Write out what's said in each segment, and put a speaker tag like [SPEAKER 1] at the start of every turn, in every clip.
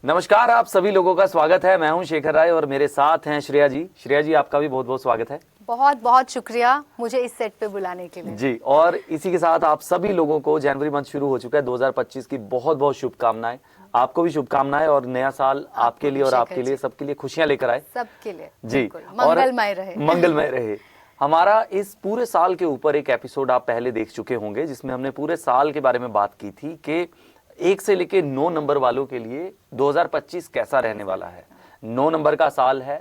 [SPEAKER 1] नमस्कार, आप सभी लोगों का स्वागत है। मैं हूं शेखर राय और मेरे साथ हैं श्रेया जी। श्रेया जी, आपका भी बहुत बहुत स्वागत है।
[SPEAKER 2] बहुत बहुत शुक्रिया मुझे इस सेट पे बुलाने के लिए।
[SPEAKER 1] जी, और इसी के साथ आप सभी लोगों को जनवरी मंथ शुरू हो चुका है 2025 की बहुत बहुत शुभकामनाएं। आपको भी शुभकामनाएं और नया साल आपके लिए और आपके लिए सबके लिए खुशियां लेकर आए।
[SPEAKER 2] सबके लिए
[SPEAKER 1] जी,
[SPEAKER 2] मंगलमय रहे।
[SPEAKER 1] मंगलमय रहे। हमारा इस पूरे साल के ऊपर एक एपिसोड आप पहले देख चुके होंगे जिसमें हमने पूरे साल के बारे में बात की थी कि 1 से लेके 9 नंबर वालों के लिए 2025 कैसा रहने वाला है। 9 नंबर का साल है,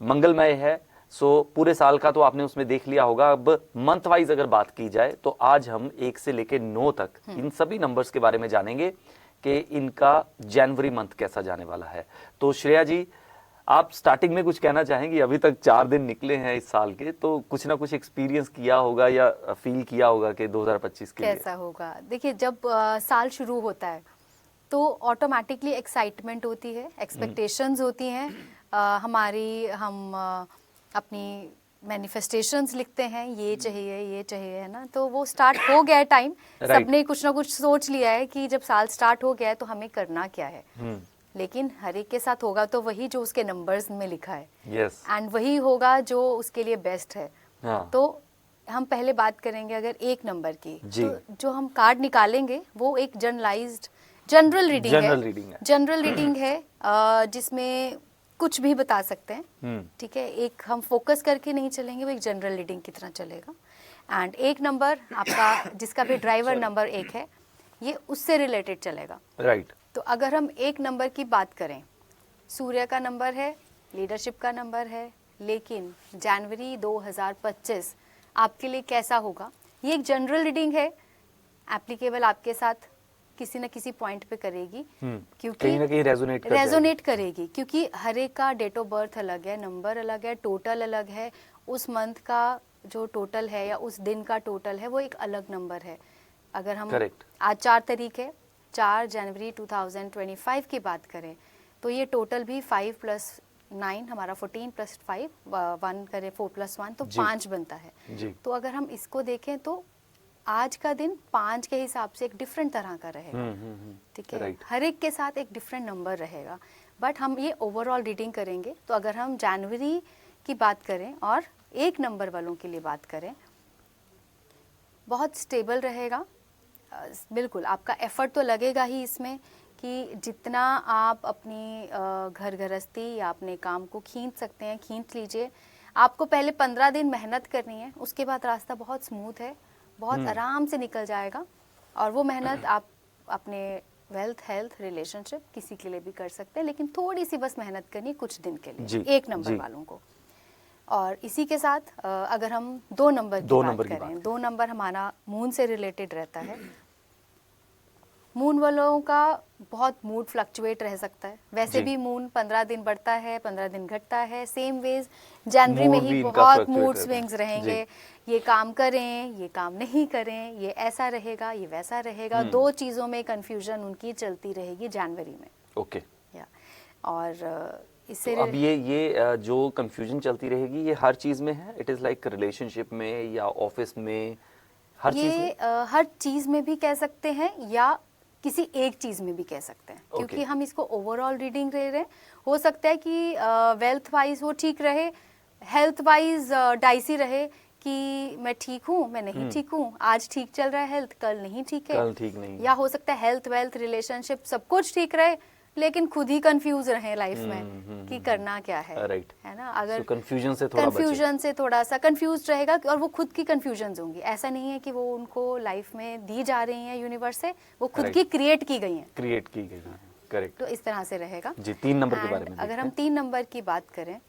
[SPEAKER 1] मंगलमय है। सो पूरे साल का तो आपने उसमें देख लिया होगा। अब मंथ वाइज अगर बात की जाए तो आज हम 1 से लेके 9 तक इन सभी नंबर्स के बारे में जानेंगे कि इनका जनवरी मंथ कैसा जाने वाला है। तो श्रेया जी, आप स्टार्टिंग में कुछ कहना चाहेंगी? अभी तक 4 दिन निकले हैं इस साल के, तो कुछ ना कुछ एक्सपीरियंस किया होगा या फील किया होगा कि 2025 के
[SPEAKER 2] कैसा होगा। देखिए, जब साल शुरू होता है तो ऑटोमेटिकली एक्साइटमेंट होती है, एक्सपेक्टेशंस होती हैं हम अपनी मैनिफेस्टेशंस लिखते हैं, ये चाहिए, है ना। तो वो स्टार्ट हो गया है टाइम। सबने कुछ ना कुछ सोच लिया है कि जब साल स्टार्ट हो गया है तो हमें करना क्या है। लेकिन हर एक के साथ होगा तो वही जो उसके नंबर्स में लिखा है, एंड वही होगा जो उसके लिए बेस्ट है। तो हम पहले बात करेंगे अगर 1 नंबर की, तो जो हम कार्ड निकालेंगे वो एक जनरल रीडिंग है जिसमें कुछ भी बता सकते हैं। ठीक है, एक हम फोकस करके नहीं चलेंगे, वो एक जनरल रीडिंग की तरह चलेगा। एंड 1 नंबर आपका जिसका भी ड्राइवर नंबर 1 है, ये उससे रिलेटेड चलेगा।
[SPEAKER 1] राइट।
[SPEAKER 2] तो अगर हम 1 नंबर की बात करें, सूर्य का नंबर है, लीडरशिप का नंबर है, लेकिन जनवरी 2025 आपके लिए कैसा होगा, ये एक जनरल रीडिंग है, एप्लीकेबल आपके साथ किसी न किसी पॉइंट पे करेगी, क्योंकि
[SPEAKER 1] कहीं ना कहीं
[SPEAKER 2] रेजोनेट करेगी, क्योंकि हर एक का डेट ऑफ बर्थ अलग है, नंबर अलग है, टोटल अलग है। उस मंथ का जो टोटल है या उस दिन का टोटल है वो एक अलग नंबर है। अगर हम आज 4 तारीख है, 4 जनवरी 2025 की बात करें तो ये टोटल भी 5 + 9 हमारा 14 + 5 1 करें, 4 + 1 तो 5 बनता है। तो अगर हम इसको देखें तो आज का दिन 5 के हिसाब से एक डिफरेंट तरह का रहेगा। ठीक है, हर एक के साथ एक डिफरेंट नंबर रहेगा, बट हम ये ओवरऑल रीडिंग करेंगे। तो अगर हम जनवरी की बात करें और 1 नंबर वालों के लिए बात करें, बहुत स्टेबल रहेगा। बिल्कुल आपका एफर्ट तो लगेगा ही इसमें कि जितना आप अपनी घर गृहस्थी या अपने काम को खींच सकते हैं खींच लीजिए। आपको पहले 15 दिन मेहनत करनी है, उसके बाद रास्ता बहुत स्मूथ है, बहुत आराम से निकल जाएगा। और वो मेहनत आप अपने वेल्थ, हेल्थ, रिलेशनशिप किसी के लिए भी कर सकते हैं, लेकिन थोड़ी सी बस मेहनत करनी कुछ दिन के लिए 1 नंबर वालों को। और इसी के साथ अगर हम 2 नंबर की बात करें, 2 नंबर हमारा मून से रिलेटेड रहता है। मून वालों का बहुत मूड फ्लक्चुएट रह सकता है। वैसे भी मून 15 दिन बढ़ता है, 15 दिन घटता है। सेम वेज जनवरी में ही बहुत मूड स्विंग्स रहेंगे। ये काम करें, ये काम नहीं करें, ये ऐसा रहेगा, ये वैसा रहेगा। 2 चीज़ों में कंफ्यूजन उनकी चलती रहेगी जनवरी में।
[SPEAKER 1] ओके।
[SPEAKER 2] और इससे
[SPEAKER 1] तो अब ये जो कंफ्यूजन चलती रहेगी, ये हर चीज में है? इट इज लाइक रिलेशनशिप में या ऑफिस में, हर चीज में?
[SPEAKER 2] हर चीज में भी कह सकते हैं या किसी एक चीज में भी कह सकते हैं, क्योंकि हम इसको ओवरऑल रीडिंग ले रहे हैं। हो सकता है कि वेल्थ वाइज वो ठीक रहे, हेल्थ वाइज डाइसी रहे कि मैं ठीक हूँ, मैं नहीं ठीक हूँ, आज ठीक चल रहा है हेल्थ, कल नहीं ठीक है,
[SPEAKER 1] कल ठीक नहीं।
[SPEAKER 2] या हो सकता है हेल्थ, वेल्थ, रिलेशनशिप सब कुछ ठीक रहे लेकिन खुद ही कंफ्यूज रहे लाइफ में कि करना क्या है। है ना। अगर
[SPEAKER 1] कंफ्यूजन से
[SPEAKER 2] थोड़ा सा कंफ्यूज रहेगा और वो खुद की कंफ्यूजन्स होंगी। ऐसा नहीं है कि वो उनको लाइफ में दी जा रही हैं यूनिवर्स से, वो खुद की क्रिएट की गई हैं।
[SPEAKER 1] करेक्ट।
[SPEAKER 2] तो इस तरह से रहेगा।
[SPEAKER 1] जी, 3 नंबर के बारे में
[SPEAKER 2] अगर हम 3 नंबर की बात करें,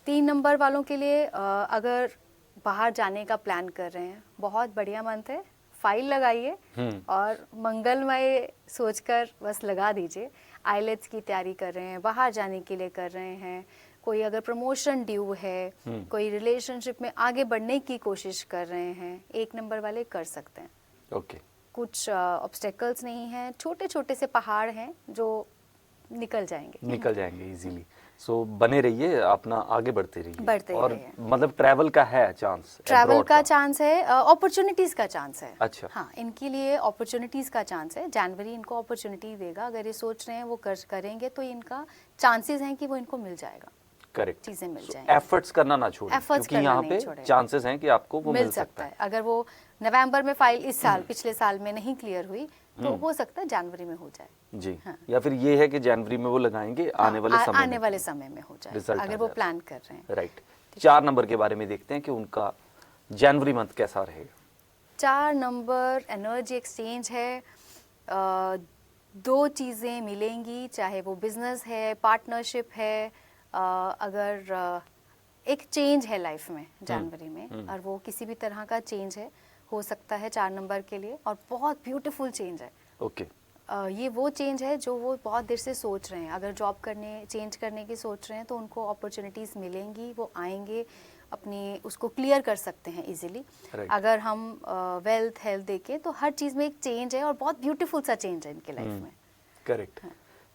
[SPEAKER 2] 3 नंबर वालों के लिए अगर बाहर जाने का प्लान कर रहे हैं, बहुत बढ़िया मंथ है। फाइल लगाइए और मंगलमय सोचकर बस लगा दीजिए। आईलेट्स की तैयारी कर रहे हैं, बाहर जाने के लिए कर रहे हैं, कोई अगर प्रमोशन ड्यू है, कोई रिलेशनशिप में आगे बढ़ने की कोशिश कर रहे हैं, 1 नंबर वाले कर सकते हैं।
[SPEAKER 1] ओके।
[SPEAKER 2] कुछ ऑब्स्टेकल्स नहीं हैं, छोटे छोटे से पहाड़ हैं जो निकल जाएंगे
[SPEAKER 1] इजीली। सो बने रहिए, अपना आगे बढ़ते
[SPEAKER 2] बढ़ते
[SPEAKER 1] रहिए। और
[SPEAKER 2] रहिए।
[SPEAKER 1] मतलब ट्रैवल का है चांस,
[SPEAKER 2] ट्रैवल
[SPEAKER 1] abroad
[SPEAKER 2] का चांस है, अपॉर्चुनिटीज का चांस है।
[SPEAKER 1] अच्छा।
[SPEAKER 2] हाँ, इनके लिए अपॉर्चुनिटीज का चांस है। जनवरी इनको अपॉर्चुनिटी देगा, अगर ये सोच रहे हैं वो करेंगे तो इनका चांसेस हैं कि वो इनको मिल जाएगा,
[SPEAKER 1] करेक्ट,
[SPEAKER 2] चीजें मिल जाएंगी।
[SPEAKER 1] एफर्ट्स करना ना छोड़ें,
[SPEAKER 2] एफर्ट्स
[SPEAKER 1] क्योंकि
[SPEAKER 2] करना
[SPEAKER 1] यहाँ
[SPEAKER 2] नहीं
[SPEAKER 1] पे
[SPEAKER 2] छोड़ें।
[SPEAKER 1] चांसेस हैं कि आपको वो मिल सकता है।
[SPEAKER 2] अगर वो नवंबर में फाइल इस साल पिछले साल में नहीं क्लियर हुई तो हो सकता है जनवरी में हो जाए।
[SPEAKER 1] जी।
[SPEAKER 2] हाँ।
[SPEAKER 1] या फिर ये है कि जनवरी में वो लगाएंगे, आने वाले समय
[SPEAKER 2] आने
[SPEAKER 1] में
[SPEAKER 2] वाले समय में हो जाए,
[SPEAKER 1] रिजल्ट
[SPEAKER 2] अगर वो प्लान कर रहे हैं।
[SPEAKER 1] राइट। 4 नंबर के बारे में देखते हैं कि उनका जनवरी मंथ कैसा रहेगा।
[SPEAKER 2] 4 नंबर एनर्जी एक्सचेंज है। दो चीज़ें मिलेंगी, चाहे वो बिजनेस है, पार्टनरशिप है, अगर एक चेंज है लाइफ में जनवरी में, और वो किसी भी तरह का चेंज है, हो सकता है 4 नंबर के लिए, और बहुत ब्यूटीफुल चेंज है।
[SPEAKER 1] ओके।
[SPEAKER 2] ये वो चेंज है जो वो बहुत देर से सोच रहे हैं। अगर जॉब चेंज करने की सोच रहे हैं तो उनको अपॉर्चुनिटीज़ मिलेंगी, वो आएंगे, अपनी उसको क्लियर कर सकते हैं इजीली।
[SPEAKER 1] Right.
[SPEAKER 2] अगर हम वेल्थ हेल्थ देखें तो हर चीज़ में एक चेंज है, और बहुत ब्यूटीफुल सा चेंज है इनके लाइफ में।
[SPEAKER 1] करेक्ट।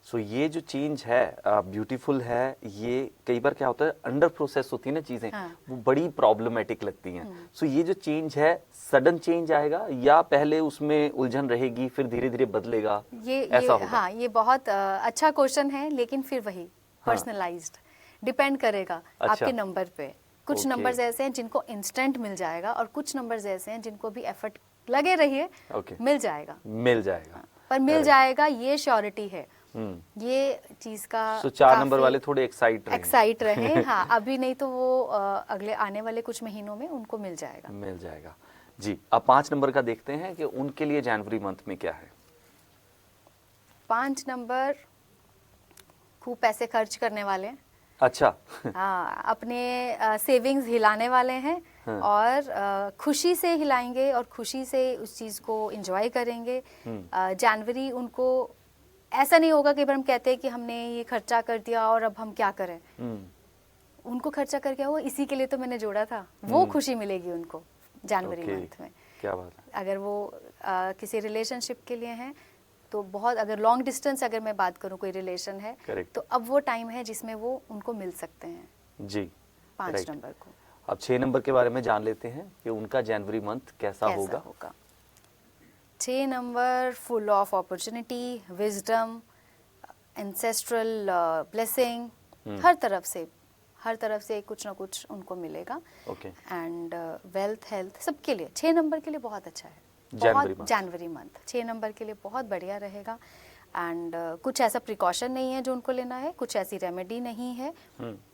[SPEAKER 1] सो ये जो चेंज है ब्यूटीफुल है, ये कई बार क्या होता है, अंडर प्रोसेस होती है ना चीजें, वो बड़ी प्रॉब्लमेटिक लगती हैं। सो ये जो चेंज है, सडन चेंज आएगा या पहले उसमें उलझन रहेगी फिर धीरे धीरे बदलेगा, ऐसा होगा?
[SPEAKER 2] हाँ, ये बहुत अच्छा क्वेश्चन है, लेकिन फिर वही पर्सनलाइज्ड डिपेंड करेगा आपके नंबर पे। कुछ नंबर्स ऐसे हैं जिनको इंस्टेंट मिल जाएगा, और कुछ नंबर्स ऐसे हैं जिनको भी एफर्ट लगे रहिए मिल जाएगा। पर मिल जाएगा, ये श्योरिटी है। ये चीज का।
[SPEAKER 1] सो 4 नंबर वाले थोड़े एक्साइट
[SPEAKER 2] रहे। हाँ, अभी नहीं तो वो अगले आने वाले कुछ महीनों में उनको मिल जाएगा।
[SPEAKER 1] जी। अब 5 नंबर का देखते हैं कि उनके लिए जनवरी मंथ में क्या है।
[SPEAKER 2] 5 नंबर खूब पैसे खर्च करने वाले हैं।
[SPEAKER 1] अच्छा।
[SPEAKER 2] हाँ, अपने सेविंग्स हिलाने वाले हैं। हाँ। और खुशी से हिलाएंगे और खुशी से उस चीज़ को एंजॉय करेंगे। जनवरी उनको ऐसा नहीं होगा कि हम कहते हैं कि हमने ये खर्चा कर दिया और अब हम क्या करें। उनको खर्चा करके वो इसी के लिए तो मैंने जोड़ा था, वो खुशी मिलेगी उनको जनवरी मंथ में।
[SPEAKER 1] क्या बात है।
[SPEAKER 2] अगर वो किसी रिलेशनशिप के लिए हैं तो बहुत, अगर लॉन्ग डिस्टेंस अगर मैं बात करूं, कोई रिलेशन है, तो अब वो टाइम है जिसमें वो उनको मिल सकते हैं।
[SPEAKER 1] जी।
[SPEAKER 2] 5 नंबर को।
[SPEAKER 1] अब 6 नंबर के बारे में जान लेते हैं कि उनका जनवरी मंथ कैसा होगा।
[SPEAKER 2] 6 number full of opportunity, wisdom, ancestral blessing, हर तरफ से कुछ ना कुछ उनको मिलेगा। एंड वेल्थ हेल्थ सबके लिए 6 नंबर के लिए बहुत अच्छा है। जनवरी मंथ 6 नंबर के लिए बहुत बढ़िया रहेगा। एंड कुछ ऐसा प्रिकॉशन नहीं है जो उनको लेना है, कुछ ऐसी रेमेडी नहीं है,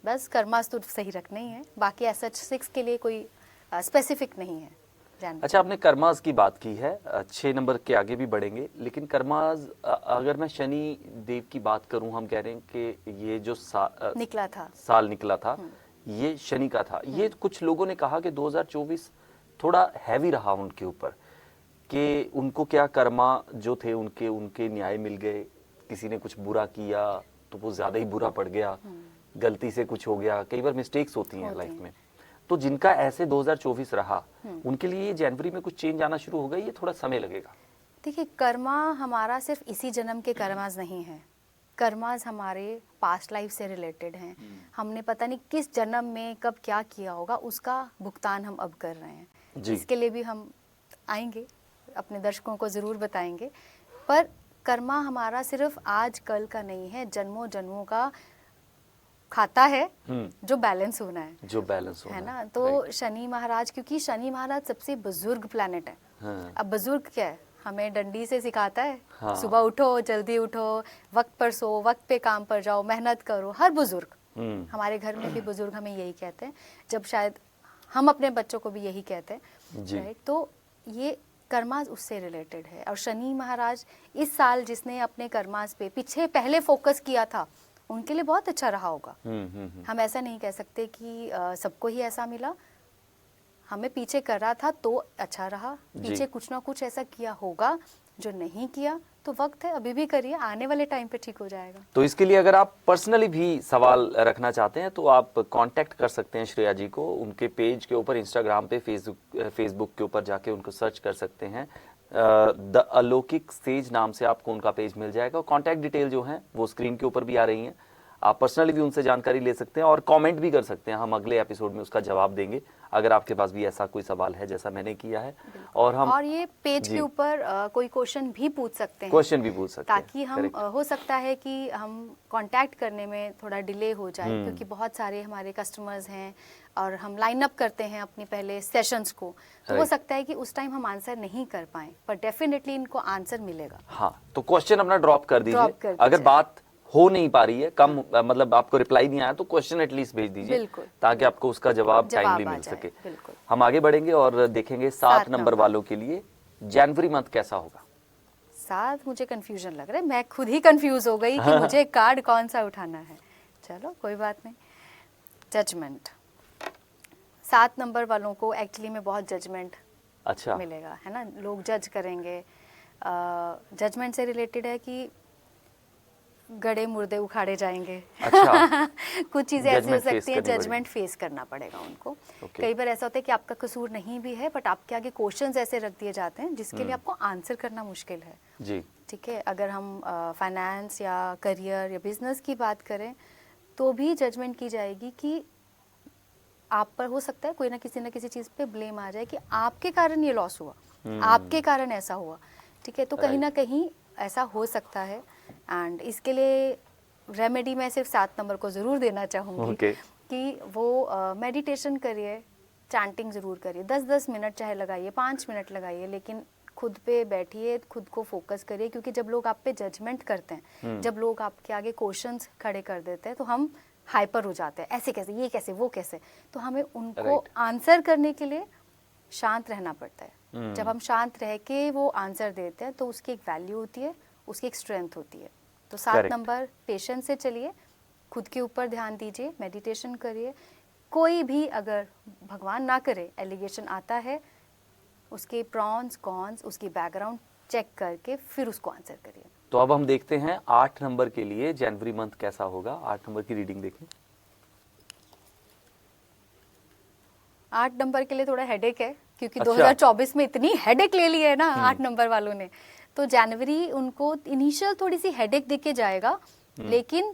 [SPEAKER 2] बस कर्मास तो सही रखना ही है। बाकी ऐसा 6 के लिए कोई स्पेसिफिक नहीं है।
[SPEAKER 1] अच्छा, आपने कर्मास की बात की है, 6 नंबर के आगे भी बढ़ेंगे, लेकिन कर्मास, अगर मैं शनि देव की बात करूं, हम कह रहे हैं कि ये जो साल निकला था ये शनि का था। ये कुछ लोगों ने कहा कि 2024 थोड़ा हैवी रहा उनके ऊपर, कि उनको क्या कर्मा जो थे उनके न्याय मिल गए, किसी ने कुछ बुरा किया तो वो ज्यादा ही बुरा पड़ गया, गलती से कुछ हो गया, कई बार मिस्टेक्स होती हैं लाइफ में। तो जिनका ऐसे 2024 रहा, उनके लिए ये जनवरी में कुछ चेंज आना शुरू होगा, ये थोड़ा समय लगेगा।
[SPEAKER 2] देखिए, कर्मा हमारा सिर्फ इसी जन्म के कर्मास नहीं है, कर्मास हमारे पास्ट लाइफ से रिलेटेड हैं। हमने पता नहीं किस जन्म में कब क्या किया होगा, उसका भुगतान हम अब कर रहे हैं। इसके लिए भी हम आएंगे, अपने दर्शकों को जरूर बताएंगे। पर कर्मा हमारा सिर्फ आज कल का नहीं है, जन्मों जन्मों का खाता है जो बैलेंस होना है ना। तो शनि महाराज, क्योंकि शनि महाराज सबसे बुजुर्ग प्लैनेट है। अब बुजुर्ग क्या है, हमें डंडी से सिखाता है, सुबह उठो, जल्दी उठो, वक्त पर सो, वक्त पे काम पर जाओ, मेहनत करो। हर बुजुर्ग, हमारे घर में भी बुजुर्ग हमें यही कहते हैं, जब शायद हम अपने बच्चों को भी यही कहते हैं, राइट। तो ये कर्मास उससे रिलेटेड है। और शनि महाराज इस साल जिसने अपने कर्मास पे पहले फोकस किया था, उनके लिए बहुत अच्छा रहा होगा। हम ऐसा नहीं कह सकते कि सबको ही ऐसा मिला, हमें पीछे कर रहा था तो अच्छा रहा, पीछे कुछ ना कुछ ऐसा किया होगा, जो नहीं किया तो वक्त है, अभी भी करिए, आने वाले टाइम पे ठीक हो जाएगा।
[SPEAKER 1] तो इसके लिए अगर आप पर्सनली भी सवाल रखना चाहते हैं तो आप कांटेक्ट कर सकते हैं श्रेया जी को, उनके पेज के ऊपर, इंस्टाग्राम पे, फेसबुक के ऊपर जाके उनको सर्च कर सकते हैं। द अलौकिक सेज नाम से आपको उनका पेज मिल जाएगा। कॉन्टैक्ट डिटेल जो है वो स्क्रीन के ऊपर भी आ रही हैं, आप पर्सनली भी उनसे जानकारी ले सकते हैं और कमेंट भी कर सकते हैं, हम अगले एपिसोड में उसका जवाब देंगे अगर आपके पास भी ऐसा कोई सवाल है जैसा मैंने किया है। और
[SPEAKER 2] ये पेज
[SPEAKER 1] जी।
[SPEAKER 2] के ऊपर कोई क्वेश्चन भी पूछ सकते हैं,
[SPEAKER 1] क्वेश्चन भी पूछ सकते हैं,
[SPEAKER 2] ताकि हम हो सकता है कि हम कांटेक्ट करने में थोड़ा डिले हो जाए, क्योंकि बहुत सारे हमारे कस्टमर्स हैं और हम लाइन अप करते हैं अपनी पहले सेशंस को, तो हो सकता है कि उस टाइम हम आंसर नहीं कर पाए, पर डेफिनेटली इनको आंसर मिलेगा।
[SPEAKER 1] हाँ, तो क्वेश्चन अपना ड्रॉप कर
[SPEAKER 2] ड्रॉप
[SPEAKER 1] दीजिए,
[SPEAKER 2] कर
[SPEAKER 1] अगर
[SPEAKER 2] दीजिए।
[SPEAKER 1] बात हो नहीं पा रही है, कम मतलब आपको रिप्लाई नहीं आया तो क्वेश्चन एटलीस्ट भेज दीजिए,
[SPEAKER 2] बिल्कुल,
[SPEAKER 1] ताकि आपको उसका जवाब टाइमली
[SPEAKER 2] आ
[SPEAKER 1] मिल
[SPEAKER 2] जाए,
[SPEAKER 1] सके।
[SPEAKER 2] बिल्कुल।
[SPEAKER 1] हम आगे बढ़ेंगे और देखेंगे 7 नंबर वालों के लिए जनवरी मंथ कैसा होगा।
[SPEAKER 2] 7 मुझे कंफ्यूजन लग रहा है, मैं खुद ही कंफ्यूज हो गई कि मुझे कार्ड कौन सा उठाना है। चलो कोई बात नहीं। जजमेंट, 7 नंबर वालों को एक्चुअली में बहुत जजमेंट
[SPEAKER 1] अच्छा
[SPEAKER 2] मिलेगा, है ना, लोग जज करेंगे। जजमेंट से रिलेटेड है कि गड़े मुर्दे उखाड़े जाएंगे।
[SPEAKER 1] अच्छा
[SPEAKER 2] कुछ चीजें ऐसी हो
[SPEAKER 1] Judgment face
[SPEAKER 2] सकती हैं,
[SPEAKER 1] करनी
[SPEAKER 2] जजमेंट फेस करना पड़ेगा उनको।
[SPEAKER 1] Okay.
[SPEAKER 2] कई बार ऐसा होता है कि आपका कसूर नहीं भी है, बट आपके आगे क्वेश्चंस ऐसे रख दिए जाते हैं जिसके लिए आपको आंसर करना मुश्किल है।
[SPEAKER 1] जी
[SPEAKER 2] ठीक है, अगर हम फाइनेंस या करियर या बिजनेस की बात करें तो भी जजमेंट की जाएगी कि आप पर हो सकता है कोई ना किसी चीज़ पे ब्लेम आ जाए कि आपके कारण ये लॉस हुआ, आपके कारण ऐसा हुआ। ठीक है, तो कहीं ना कहीं ऐसा हो सकता है, एंड इसके लिए रेमेडी मैं सिर्फ 7 नंबर को ज़रूर देना चाहूँगी
[SPEAKER 1] Okay.
[SPEAKER 2] कि वो मेडिटेशन करिए, चैंटिंग ज़रूर करिए, 10-10 मिनट चाहे लगाइए, 5 मिनट लगाइए, लेकिन खुद पे बैठिए, खुद को फोकस करिए, क्योंकि जब लोग आप पे जजमेंट करते हैं, जब लोग आपके आगे क्वेश्चंस खड़े कर देते हैं, तो हम हाइपर हो जाते हैं, ऐसे कैसे, ये कैसे, वो कैसे। तो हमें उनको आंसर करने के लिए शांत रहना पड़ता है। जब हम शांत रह के वो आंसर देते हैं तो उसकी एक वैल्यू होती है, उसकी एक स्ट्रेंथ होती है। तो 7 नंबर पेशेंस से चलिए, खुद के ऊपर ध्यान दीजिए, मेडिटेशन करिए। कोई भी अगर भगवान ना करे एलिगेशन आता है, उसके प्रॉन्स कॉन्स, उसकी बैकग्राउंड चेक करके फिर उसको आंसर करिए।
[SPEAKER 1] तो अब हम देखते हैं 8 नंबर के लिए जनवरी मंथ कैसा होगा। 8 नंबर की रीडिंग देखें।
[SPEAKER 2] 8 नंबर के लिए थोड़ा हेडेक है, क्योंकि
[SPEAKER 1] अच्छा।
[SPEAKER 2] 2024 में इतनी हेडेक ले ली है ना 8 नंबर वालों ने, तो जनवरी उनको इनिशियल थोड़ी सी हेडेक देके जाएगा, लेकिन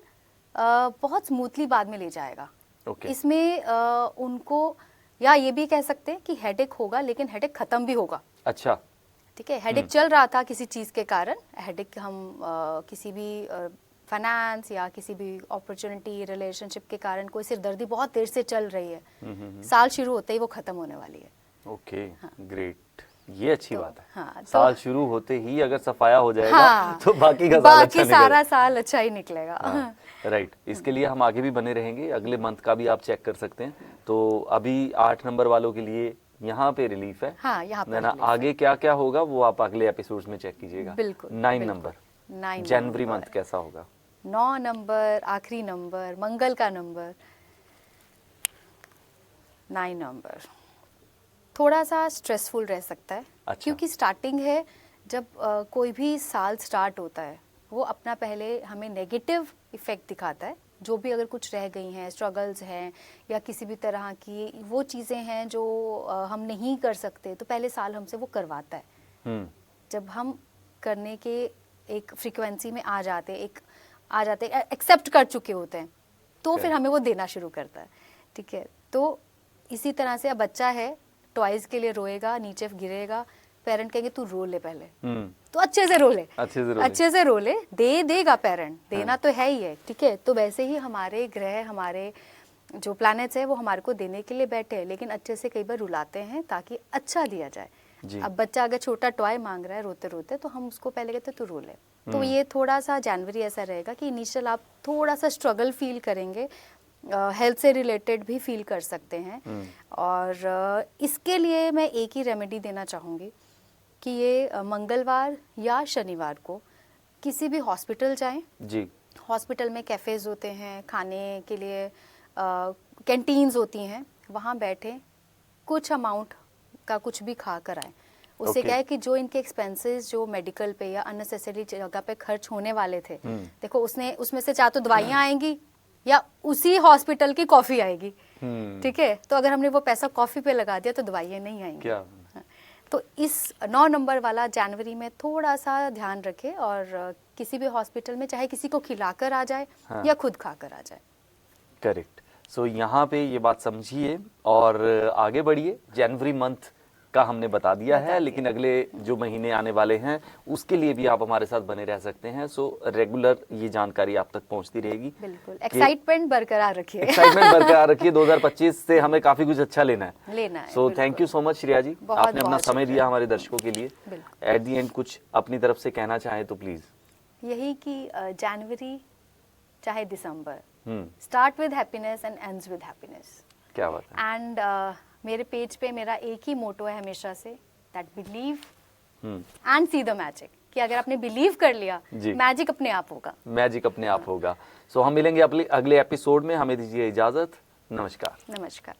[SPEAKER 2] बहुत स्मूथली बाद में ले जाएगा।
[SPEAKER 1] Okay.
[SPEAKER 2] इसमें उनको, या ये भी कह सकते हैं कि हेडेक होगा, लेकिन हेडेक खत्म भी होगा।
[SPEAKER 1] अच्छा
[SPEAKER 2] ठीक है, हेडेक चल रहा था किसी चीज़ के कारण, हेडेक हम किसी भी फाइनेंस या किसी भी अपॉर्चुनिटी, रिलेशनशिप के कारण कोई सिरदर्दी बहुत देर से चल रही है, साल शुरू होते ही वो खत्म होने वाली है।
[SPEAKER 1] ओके ग्रेट, ये अच्छी बात है।
[SPEAKER 2] हाँ,
[SPEAKER 1] साल शुरू होते ही अगर सफाया हो जाएगा तो बाकी का साल
[SPEAKER 2] बाकी
[SPEAKER 1] अच्छा
[SPEAKER 2] सारा साल अच्छा ही निकलेगा।
[SPEAKER 1] हाँ, राइट। इसके लिए हम आगे भी बने रहेंगे, अगले मंथ का भी आप चेक कर सकते हैं। तो अभी 8 नंबर वालों के लिए यहाँ पे रिलीफ है।
[SPEAKER 2] हाँ, यहाँ पे
[SPEAKER 1] ना आगे क्या क्या होगा वो आप अगले एपिसोड्स में चेक कीजिएगा।
[SPEAKER 2] बिल्कुल।
[SPEAKER 1] 9 नंबर,
[SPEAKER 2] 9
[SPEAKER 1] जनवरी मंथ कैसा होगा।
[SPEAKER 2] 9 नंबर, आखिरी नंबर, मंगल का नंबर, 9 नंबर थोड़ा सा स्ट्रेसफुल रह सकता है।
[SPEAKER 1] अच्छा।
[SPEAKER 2] क्योंकि स्टार्टिंग है, जब कोई भी साल स्टार्ट होता है, वो अपना पहले हमें नेगेटिव इफेक्ट दिखाता है। जो भी अगर कुछ रह गई हैं, स्ट्रगल्स हैं या किसी भी तरह की वो चीज़ें हैं जो हम नहीं कर सकते, तो पहले साल हमसे वो करवाता है। जब हम करने के एक फ्रीक्वेंसी में आ जाते, एक्सेप्ट कर चुके होते हैं, तो फिर हमें वो देना शुरू करता है। ठीक है, तो इसी तरह से अब बच्चा है, टॉयज के लिए रोएगा, नीचे गिरेगा, पेरेंट कहेंगे तू रो ले पहले, तो अच्छे से रो ले, अच्छे से रो ले, देगा पेरेंट, देना तो है ही है। ठीक है, तो वैसे ही हमारे ग्रह, हमारे जो प्लैनेट्स है वो हमारे को देने के लिए बैठे हैं, लेकिन अच्छे से कई बार रुलाते हैं ताकि अच्छा दिया जाए। अब बच्चा अगर छोटा टॉय मांग रहा है रोते रोते, तो हम उसको पहले कहते तू रो ले। तो ये थोड़ा सा जनवरी ऐसा रहेगा कि इनिशियल आप थोड़ा सा स्ट्रगल फील करेंगे, हेल्थ से रिलेटेड भी फील कर सकते हैं। और इसके लिए मैं एक ही रेमेडी देना चाहूँगी कि ये मंगलवार या शनिवार को किसी भी हॉस्पिटल जाएं
[SPEAKER 1] जी। हॉस्पिटल
[SPEAKER 2] में कैफ़ेज़ होते हैं, खाने के लिए कैंटीन्स होती हैं, वहाँ बैठें, कुछ अमाउंट का कुछ भी खा कर आएँ। उससे क्या है कि जो इनके एक्सपेंसेस जो मेडिकल पे या अननेसेसरी जगह पे खर्च होने वाले थे, देखो उसमें से चाहे तो दवाइयाँ आएंगी या उसी हॉस्पिटल की कॉफ़ी आएगी। ठीक है, तो अगर हमने वो पैसा कॉफ़ी पे लगा दिया तो दवाइयाँ नहीं आएंगी। तो इस 9 नंबर वाला जनवरी में थोड़ा सा ध्यान रखें, और किसी भी हॉस्पिटल में चाहे किसी को खिलाकर आ जाए
[SPEAKER 1] हाँ।
[SPEAKER 2] या खुद खाकर आ जाए।
[SPEAKER 1] करेक्ट। सो यहाँ पे ये बात समझिए और आगे बढ़िए। जनवरी मंथ का हमने बता दिया है, लेकिन अगले जो महीने आने वाले हैं उसके लिए भी आप हमारे साथ बने रह सकते हैं। सो रेगुलर ये जानकारी आप तक पहुंचती रहेगी।
[SPEAKER 2] बिल्कुल, एक्साइटमेंट बरकरार रखिए।
[SPEAKER 1] एक्साइटमेंट बरकरार रखिए। 2025 से हमें काफी कुछ अच्छा लेना है। So thank you so much Shreya ji,
[SPEAKER 2] बहुत
[SPEAKER 1] आपने अपना समय दिया हमारे दर्शकों के लिए। एट दी एंड कुछ अपनी तरफ से कहना चाहें तो प्लीज।
[SPEAKER 2] यही कि जनवरी चाहे दिसंबर, start with happiness and ends with happiness.
[SPEAKER 1] क्या बात है।
[SPEAKER 2] एंड मेरे पेज पे मेरा एक ही मोटो है हमेशा से, that believe and see the magic, कि अगर आपने बिलीव कर लिया, मैजिक अपने आप होगा।
[SPEAKER 1] मैजिक अपने आप होगा। सो हम मिलेंगे अगले एपिसोड में। हमें दीजिए इजाजत। नमस्कार।
[SPEAKER 2] नमस्कार।